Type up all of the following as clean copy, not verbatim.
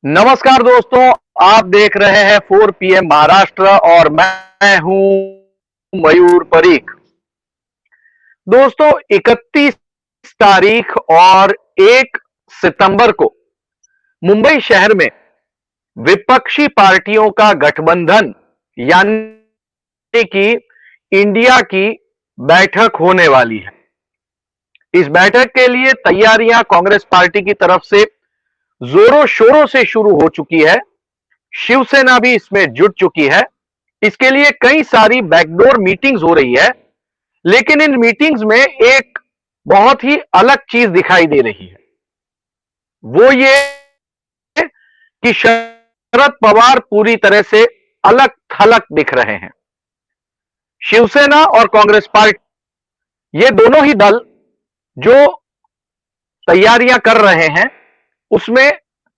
नमस्कार दोस्तों, आप देख रहे हैं 4 PM महाराष्ट्र और मैं हूं मयूर परीख। दोस्तों, 31 तारीख और 1 सितंबर को मुंबई शहर में विपक्षी पार्टियों का गठबंधन यानी कि इंडिया की बैठक होने वाली है। इस बैठक के लिए तैयारियां कांग्रेस पार्टी की तरफ से जोरों शोरों से शुरू हो चुकी है। शिवसेना भी इसमें जुट चुकी है। इसके लिए कई सारी बैकडोर मीटिंग्स हो रही है, लेकिन इन मीटिंग्स में एक बहुत ही अलग चीज दिखाई दे रही है। वो ये कि शरद पवार पूरी तरह से अलग थलग दिख रहे हैं। शिवसेना और कांग्रेस पार्टी, ये दोनों ही दल जो तैयारियां कर रहे हैं, उसमें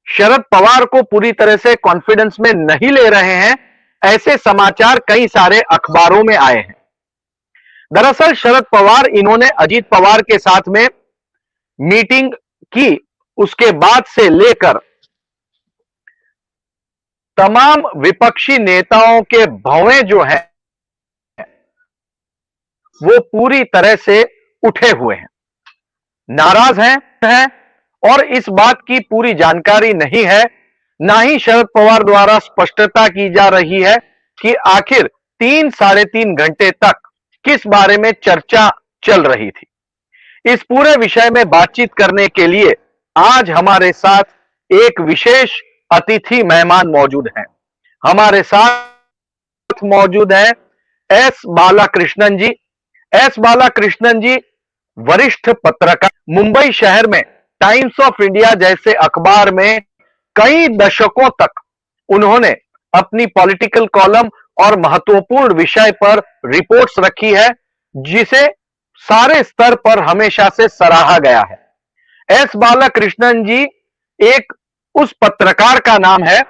शरद पवार को पूरी तरह से कॉन्फिडेंस में नहीं ले रहे हैं, ऐसे समाचार कई सारे अखबारों में आए हैं। दरअसल शरद पवार, इन्होंने अजीत पवार के साथ में मीटिंग की, उसके बाद से लेकर तमाम विपक्षी नेताओं के भौवें जो है वो पूरी तरह से उठे हुए हैं, नाराज हैं और इस बात की पूरी जानकारी नहीं है, ना ही शरद पवार द्वारा स्पष्टता की जा रही है कि आखिर 3-3.5 घंटे तक किस बारे में चर्चा चल रही थी। इस पूरे विषय में बातचीत करने के लिए आज हमारे साथ एक विशेष अतिथि मेहमान मौजूद हैं। हमारे साथ मौजूद हैं एस बालाकृष्णन जी। एस बालाकृष्णन जी वरिष्ठ पत्रकार, मुंबई शहर में टाइम्स ऑफ इंडिया जैसे अखबार में कई दशकों तक उन्होंने अपनी पॉलिटिकल कॉलम और महत्वपूर्ण विषय पर रिपोर्ट्स रखी है, जिसे सारे स्तर पर हमेशा से सराहा गया है। एस बालाकृष्णन जी एक उस पत्रकार का नाम है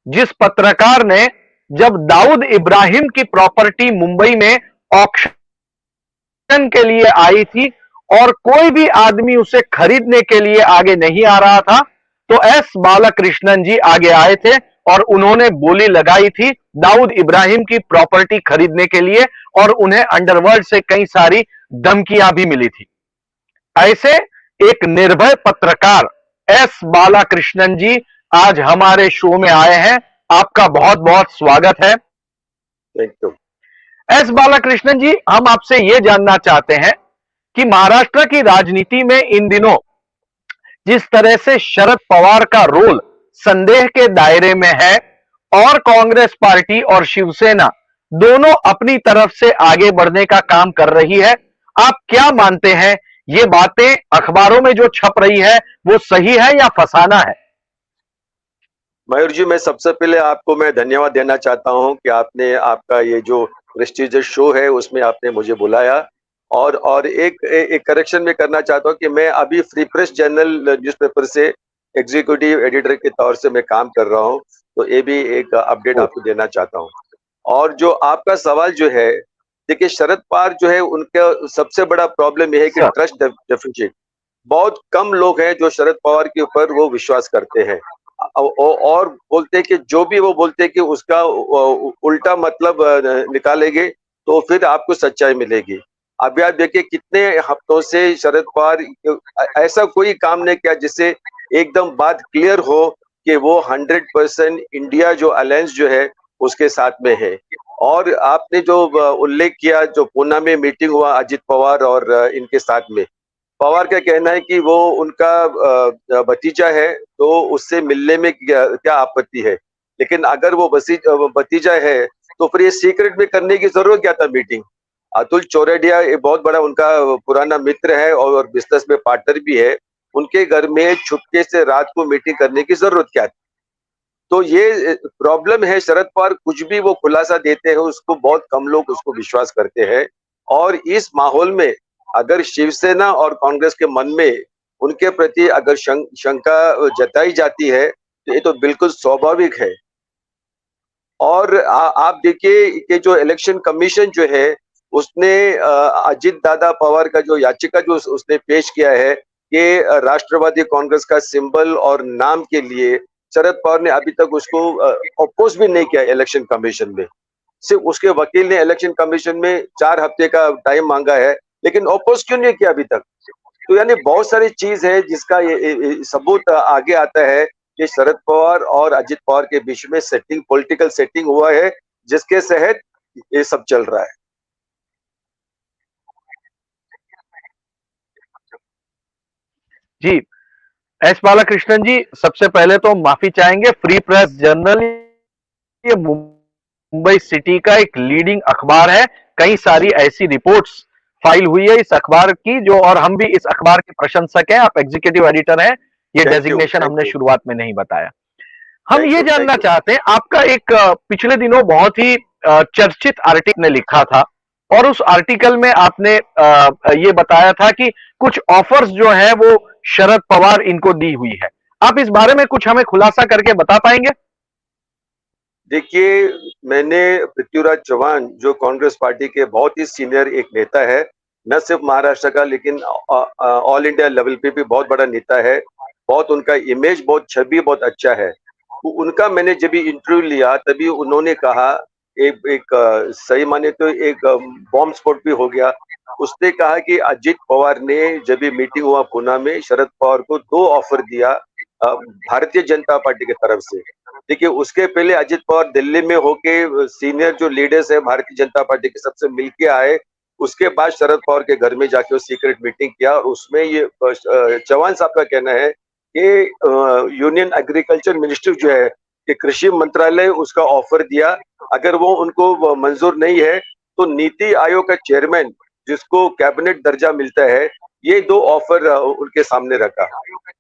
जिस पत्रकार ने, जब दाऊद इब्राहिम की प्रॉपर्टी मुंबई में ऑक्शन के लिए आई थी और कोई भी आदमी उसे खरीदने के लिए आगे नहीं आ रहा था, तो एस बालाकृष्णन जी आगे आए थे और उन्होंने बोली लगाई थी दाऊद इब्राहिम की प्रॉपर्टी खरीदने के लिए, और उन्हें अंडरवर्ल्ड से कई सारी धमकियां भी मिली थी। ऐसे एक निर्भय पत्रकार एस बालाकृष्णन जी आज हमारे शो में आए हैं। आपका बहुत बहुत स्वागत है। Thank you. एस बालाकृष्णन जी, हम आपसे यह जानना चाहते हैं कि महाराष्ट्र की राजनीति में इन दिनों जिस तरह से शरद पवार का रोल संदेह के दायरे में है और कांग्रेस पार्टी और शिवसेना दोनों अपनी तरफ से आगे बढ़ने का काम कर रही है, आप क्या मानते हैं, ये बातें अखबारों में जो छप रही है वो सही है या फसाना है? मयूर जी, मैं सबसे पहले आपको मैं धन्यवाद देना चाहता हूं कि आपने आपका ये जो प्रेस्टीजियस शो है उसमें आपने मुझे बुलाया। और एक करेक्शन में करना चाहता हूं कि मैं अभी फ्री प्रेस जर्नल न्यूज़पेपर से एग्जीक्यूटिव एडिटर के तौर से मैं काम कर रहा हूं, तो ये भी एक अपडेट आपको देना चाहता हूं। और जो आपका सवाल जो है, देखिए शरद पवार जो है उनका सबसे बड़ा प्रॉब्लम यह है कि ट्रस्ट डेफिसिट। बहुत कम लोग हैं जो शरद पवार के ऊपर वो विश्वास करते हैं और बोलते हैं कि जो भी वो बोलते हैं कि उसका उल्टा मतलब निकालेंगे तो फिर आपको सच्चाई मिलेगी। अभी आप देखिए कितने हफ्तों से शरद पवार ऐसा कोई काम नहीं किया जिससे एकदम बात क्लियर हो कि वो 100% इंडिया जो अलायंस जो है उसके साथ में है। और आपने जो उल्लेख किया, जो पूना में मीटिंग हुआ अजित पवार और इनके साथ में, पवार का कहना है कि वो उनका भतीजा है तो उससे मिलने में क्या आपत्ति है, लेकिन अगर वो भतीजा है तो फिर ये सीक्रेट में करने की जरूरत क्या था मीटिंग। अतुल चौरडिया ये बहुत बड़ा उनका पुराना मित्र है और बिजनेस में पार्टनर भी है, उनके घर में छुपके से रात को मीटिंग करने की जरूरत क्या थी। तो ये प्रॉब्लम है, शरद पवार कुछ भी वो खुलासा देते हैं उसको बहुत कम लोग उसको विश्वास करते हैं। और इस माहौल में अगर शिवसेना और कांग्रेस के मन में उनके प्रति अगर शंका जताई जाती है तो ये तो बिल्कुल स्वाभाविक है। और आप देखिए कि जो इलेक्शन कमीशन जो है उसने अजित दादा पवार का जो याचिका जो उसने पेश किया है कि राष्ट्रवादी कांग्रेस का सिंबल और नाम के लिए शरद पवार ने अभी तक उसको अपोज भी नहीं किया इलेक्शन कमीशन में। सिर्फ उसके वकील ने इलेक्शन कमीशन में 4 हफ्ते का टाइम मांगा है, लेकिन अपोज क्यों नहीं किया अभी तक? तो यानी बहुत सारी चीज है जिसका ये सबूत आगे आता है कि शरद पवार और अजित पवार के बीच में सेटिंग, पॉलिटिकल सेटिंग हुआ है, जिसके तहत ये सब चल रहा है। जी, एस बालाकृष्णन जी, सबसे पहले तो माफी चाहेंगे। फ्री प्रेस जर्नल ये मुंबई सिटी का एक लीडिंग अखबार है। कई सारी ऐसी रिपोर्ट्स फाइल हुई है इस अखबार की, जो, और हम भी इस अखबार के प्रशंसक हैं। आप एग्जीक्यूटिव एडिटर हैं, ये थैंक यू, डेजिग्नेशन थैंक हमने यू, शुरुआत में नहीं बताया। हम थैंक ये यू, जानना थैंक यू। चाहते हैं, आपका एक पिछले दिनों बहुत ही चर्चित आर्टिकल ने लिखा था, और उस आर्टिकल में आपने ये बताया था कि कुछ ऑफर्स जो हैं वो शरद पवार इनको दी हुई है। आप इस बारे में कुछ हमें खुलासा करके बता पाएंगे? देखिए, मैंने पृथ्वीराज चौहान जो कांग्रेस पार्टी के बहुत ही सीनियर एक नेता है, न सिर्फ महाराष्ट्र का लेकिन ऑल इंडिया लेवल पे भी बहुत बड़ा नेता है। बहुत उनका इमेज, बहुत छवि बहुत अच्छा है। तो उनका मैंने जब भी इंटरव्यू लिया तभी उन्होंने कहा, सही माने तो एक बॉम्ब स्फोट भी हो गया। उसने कहा कि अजित पवार ने जब भी मीटिंग हुआ पूना में, शरद पवार को 2 ऑफर दिया भारतीय जनता पार्टी की तरफ से। देखिए, उसके पहले अजित पवार दिल्ली में होके सीनियर जो लीडर्स है भारतीय जनता पार्टी के सबसे मिल के आए। उसके बाद शरद पवार के घर में जाके वो सीक्रेट मीटिंग किया, और उसमें ये चौहान साहब का कहना है कि यूनियन एग्रीकल्चर मिनिस्टर जो है कि कृषि मंत्रालय उसका ऑफर दिया। अगर वो उनको मंजूर नहीं है तो नीति आयोग का चेयरमैन जिसको कैबिनेट दर्जा मिलता है, ये 2 ऑफर उनके सामने रखा।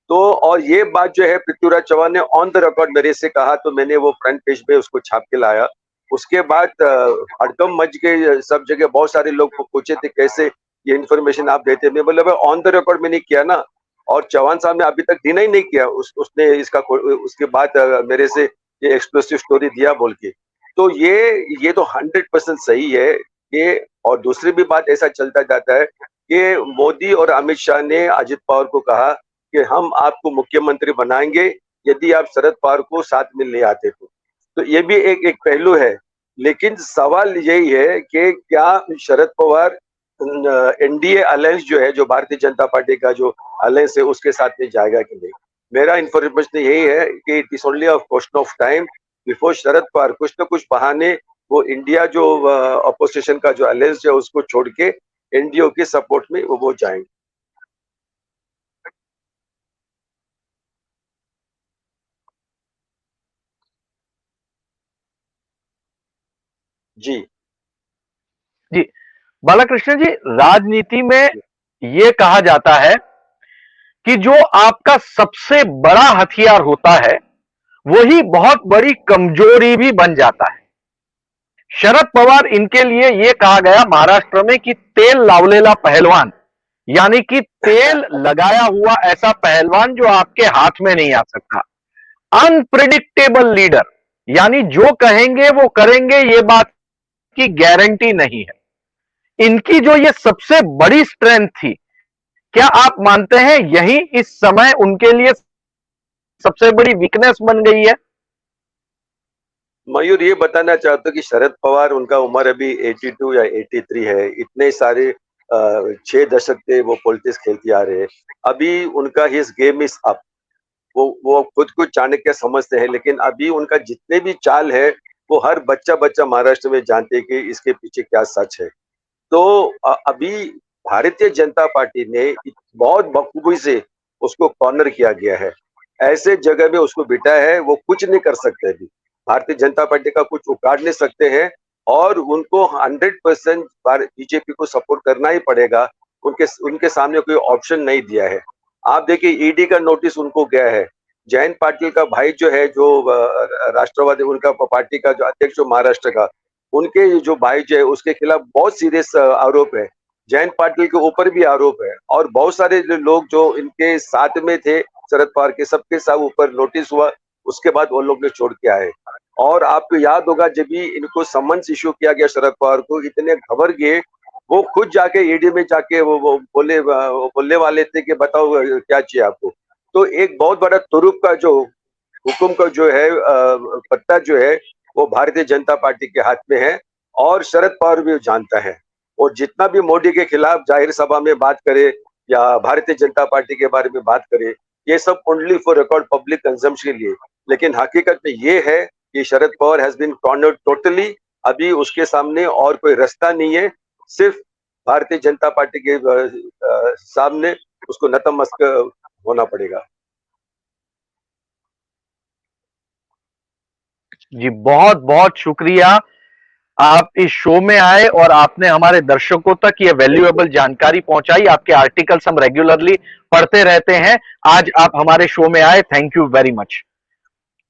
तो और ये बात जो है पृथ्वीराज चौहान ने ऑन द रिकॉर्ड मेरे से कहा, तो मैंने वो फ्रंट पेज पे उसको छाप के लाया। उसके बाद हड़कंप मच गए, सब जगह बहुत सारे लोग पूछे थे कैसे ये इन्फॉर्मेशन आप देते। मैं बोला ऑन द रिकॉर्ड मैंने किया ना, और चौहान साहब ने अभी तक डिनाई नहीं किया। उसने इसका उसके बाद मेरे से ये एक्सक्लूसिव स्टोरी दिया बोल के। तो ये तो 100% सही है। ये और दूसरी भी बात ऐसा चलता जाता है कि मोदी और अमित शाह ने अजित पवार को कहा कि हम आपको मुख्यमंत्री बनाएंगे यदि आप शरद पवार को साथ में ले आते तो ये भी एक एक पहलू है। लेकिन सवाल यही है कि क्या शरद पवार एनडीए अलायंस जो है, जो भारतीय जनता पार्टी का जो अलायंस है, उसके साथ में जाएगा कि नहीं। मेरा इंफॉर्मेशन यही है कि it is only a question of time before Sharad Pawar कुछ न कुछ बहाने वो इंडिया जो अपोजिशन का जो अलायंस है उसको छोड़ के एनडीओ के सपोर्ट में वो जाएंगे। जी। जी, बालाकृष्ण जी, राजनीति में ये कहा जाता है कि जो आपका सबसे बड़ा हथियार होता है वही बहुत बड़ी कमजोरी भी बन जाता है। शरद पवार, इनके लिए यह कहा गया महाराष्ट्र में कि तेल लावलेला पहलवान, यानी कि तेल लगाया हुआ ऐसा पहलवान जो आपके हाथ में नहीं आ सकता। अनप्रिडिक्टेबल लीडर, यानी जो कहेंगे वो करेंगे, ये बात की गारंटी नहीं है। इनकी जो ये सबसे बड़ी स्ट्रेंथ थी, क्या आप मानते हैं यही इस समय उनके लिए सबसे बड़ी वीकनेस बन गई है? मयूर, ये बताना चाहता हूँ कि शरद पवार, उनका उम्र अभी 82 या 83 है। इतने सारे 6 दशक से वो पॉलिटिक्स खेलते आ रहे हैं। अभी उनका हिज गेम इज अप। वो खुद को चाणक्य समझते हैं, लेकिन अभी उनका जितने भी चाल है वो हर बच्चा बच्चा महाराष्ट्र में जानते हैं कि इसके पीछे क्या सच है। तो अभी भारतीय जनता पार्टी ने बहुत बखूबी से उसको कॉर्नर किया गया है। ऐसे जगह में उसको बिठा है, वो कुछ नहीं कर सकते। अभी भारतीय जनता पार्टी का कुछ उखाड़ नहीं सकते हैं, और उनको 100% बीजेपी को सपोर्ट करना ही पड़ेगा। उनके उनके सामने कोई ऑप्शन नहीं दिया है। आप देखिए, ईडी का नोटिस उनको गया है। जयंत पाटिल का भाई जो है, जो राष्ट्रवादी उनका पार्टी का जो अध्यक्ष महाराष्ट्र का, उनके जो भाई जो है उसके खिलाफ बहुत सीरियस आरोप है। जयंत पाटिल के ऊपर भी आरोप है, और बहुत सारे जो लोग जो इनके साथ में थे शरद पवार के, सबके साथ ऊपर नोटिस हुआ। उसके बाद वो लोग ने छोड़ के आए। और आपको याद होगा जब भी इनको समन्स इश्यू किया गया शरद पवार को, इतने घबर गए। वो खुद जाके ईडी में जाके वो बोलने वाले थे कि बताओ क्या चाहिए आपको। तो एक बहुत बड़ा तुरुप का जो हुक्म का जो है पत्ता जो है वो भारतीय जनता पार्टी के हाथ में है और शरद पवार भी जानता है। और जितना भी मोदी के खिलाफ जाहिर सभा में बात करे या भारतीय जनता पार्टी के बारे में बात करे, ये सब only for record public consumption के लिए। लेकिन हकीकत में ये है कि Sharad Pawar has been cornered totally. अभी उसके सामने और कोई रास्ता नहीं है, सिर्फ भारतीय जनता पार्टी के सामने उसको नतमस्तक होना पड़ेगा। जी बहुत बहुत शुक्रिया, आप इस शो में आए और आपने हमारे दर्शकों तक ये वैल्यूएबल जानकारी पहुंचाई। आपके आर्टिकल्स हम रेगुलरली पढ़ते रहते हैं, आज आप हमारे शो में आए, थैंक यू वेरी मच।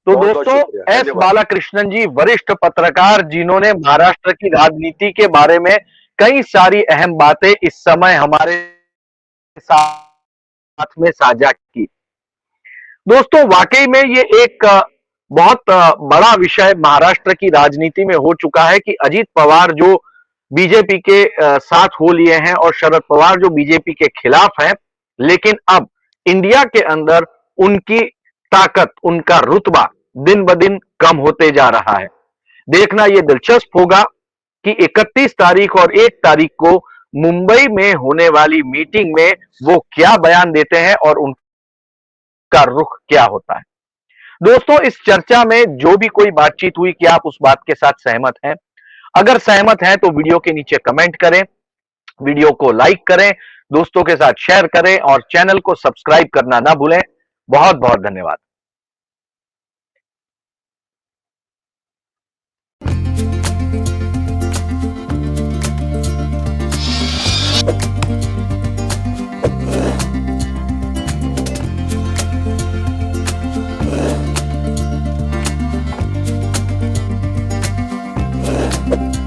तो दोस्तों, एस बालाकृष्णन जी वरिष्ठ पत्रकार जिन्होंने महाराष्ट्र की राजनीति के बारे में कई सारी अहम बातें इस समय हमारे साथ में साझा की। दोस्तों, वाकई में ये एक बहुत बड़ा विषय महाराष्ट्र की राजनीति में हो चुका है कि अजीत पवार जो बीजेपी के साथ हो लिए हैं और शरद पवार जो बीजेपी के खिलाफ हैं, लेकिन अब इंडिया के अंदर उनकी ताकत, उनका रुतबा दिन ब दिन कम होते जा रहा है। देखना यह दिलचस्प होगा कि 31 तारीख और 1 तारीख को मुंबई में होने वाली मीटिंग में वो क्या बयान देते हैं और उनका रुख क्या होता है। दोस्तों, इस चर्चा में जो भी कोई बातचीत हुई, क्या आप उस बात के साथ सहमत हैं? अगर सहमत हैं तो वीडियो के नीचे कमेंट करें, वीडियो को लाइक करें, दोस्तों के साथ शेयर करें और चैनल को सब्सक्राइब करना ना भूलें। बहुत बहुत धन्यवाद। you